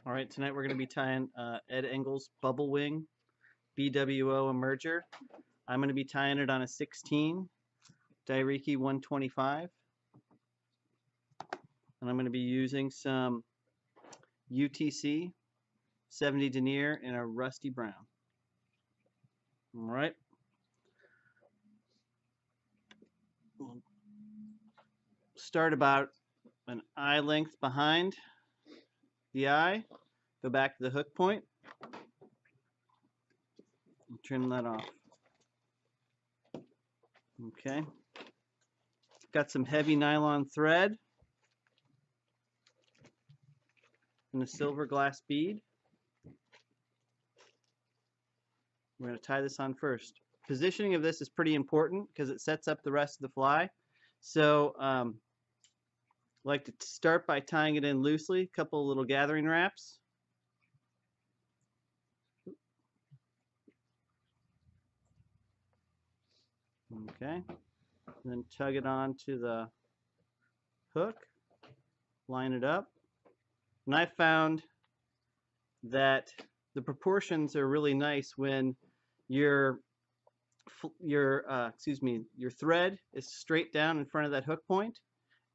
All right, tonight we're going to be tying Ed Engle's Bubble Wing BWO emerger. I'm going to be tying it on a 16 Dairiki 125, and I'm going to be using some UTC 70 denier in a rusty brown. All right. We'll start about an eye length behind the eye. Go back to the hook point and trim that off. Okay. Got some heavy nylon thread and a silver glass bead. We're going to tie this on first. Positioning of this is pretty important because it sets up the rest of the fly. So I like to start by tying it in loosely, a couple of little gathering wraps. Okay, then tug it onto the hook, line it up. And I found that the proportions are really nice when your thread is straight down in front of that hook point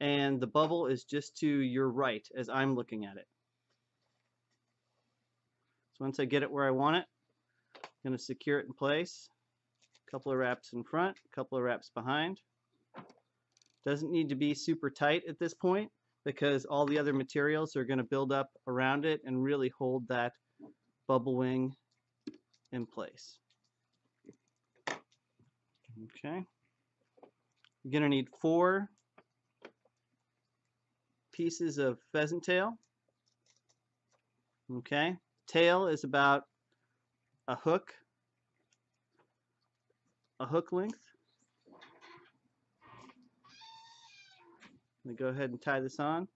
and the bubble is just to your right as I'm looking at it. So once I get it where I want it, I'm going to secure it in place. A couple of wraps in front, a couple of wraps behind. Doesn't need to be super tight at this point because all the other materials are going to build up around it and really hold that bubble wing in place. Okay. You're going to need 4 pieces of pheasant tail. Okay. Tail is about a hook length. I'm going to go ahead and tie this on.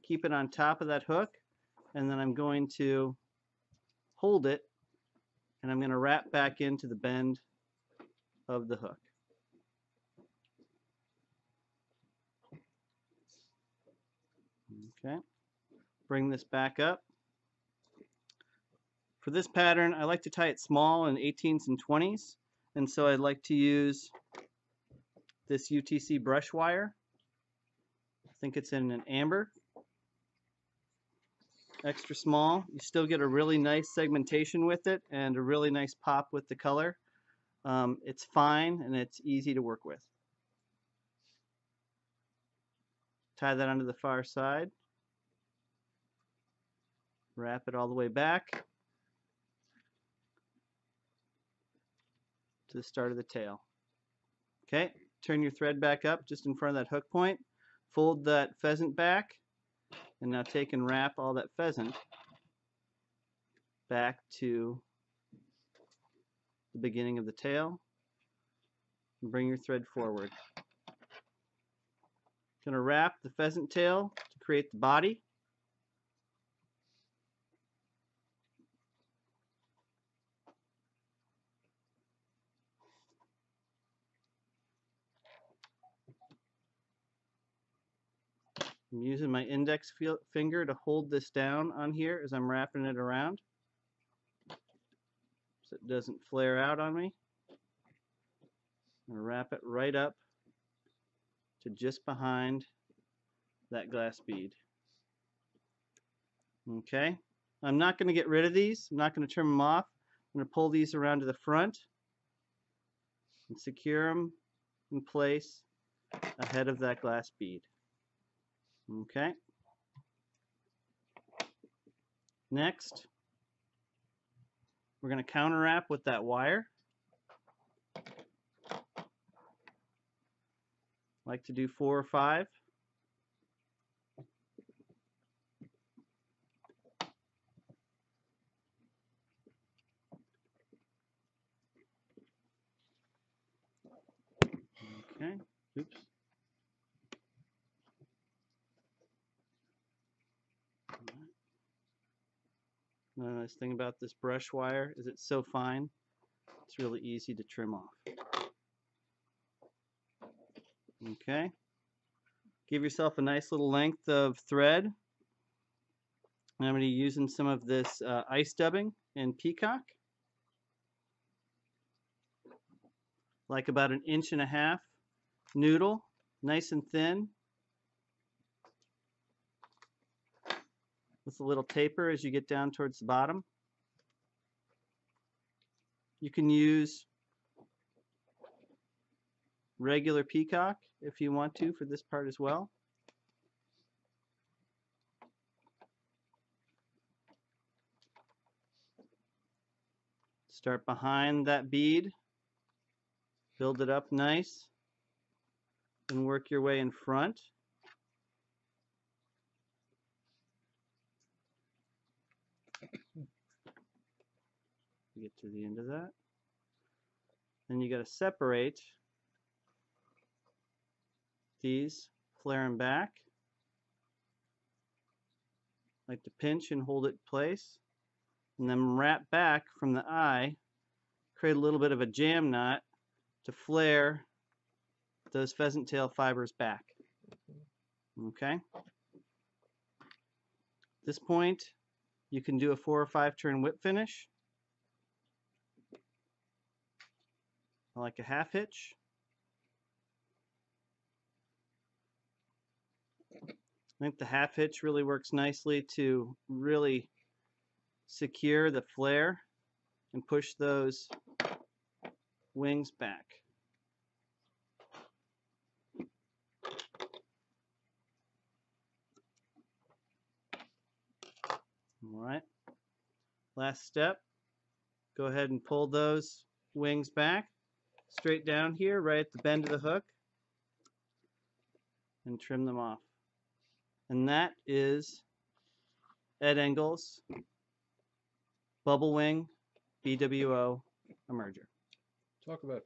Keep it on top of that hook, and then I'm going to hold it, and I'm going to wrap back into the bend of the hook. Okay. Bring this back up. For this pattern, I like to tie it small in 18s and 20s, and so I like to use this UTC brush wire. I think it's in an amber. Extra small. You still get a really nice segmentation with it and a really nice pop with the color. It's fine and it's easy to work with. Tie that onto the far side. Wrap it all the way back to the start of the tail. Okay, turn your thread back up just in front of that hook point. Fold that pheasant back, and now take and wrap all that pheasant back to the beginning of the tail. And bring your thread forward. Going to wrap the pheasant tail to create the body. I'm using my index finger to hold this down on here as I'm wrapping it around so it doesn't flare out on me. I'm going to wrap it right up to just behind that glass bead. Okay, I'm not going to get rid of these. I'm not going to trim them off. I'm going to pull these around to the front and secure them in place ahead of that glass bead. Okay. Next, we're going to counter wrap with that wire. I like to do 4 or 5. Okay. Oops. The nice thing about this brush wire is it's so fine, it's really easy to trim off. Okay. Give yourself a nice little length of thread And I'm going to be using some of this ice dubbing in Peacock, like about 1.5 inches noodle, nice and thin, with a little taper as you get down towards the bottom. You can use regular Peacock if you want to for this part as well. Start behind that bead, build it up nice, and work your way in front. Get to the end of that. Then you got to separate these, flare them back. Like to pinch and hold it in place, and then wrap back from the eye, create a little bit of a jam knot to flare those pheasant tail fibers back. Okay? At this point, you can do a 4 or 5 turn whip finish. I like a half hitch. I think the half hitch really works nicely to really secure the flare and push those wings back. All right. Last step. Go ahead and pull those wings back straight down here, right at the bend of the hook, and trim them off. And that is Ed Engle's Bubble Wing BWO emerger. Talk about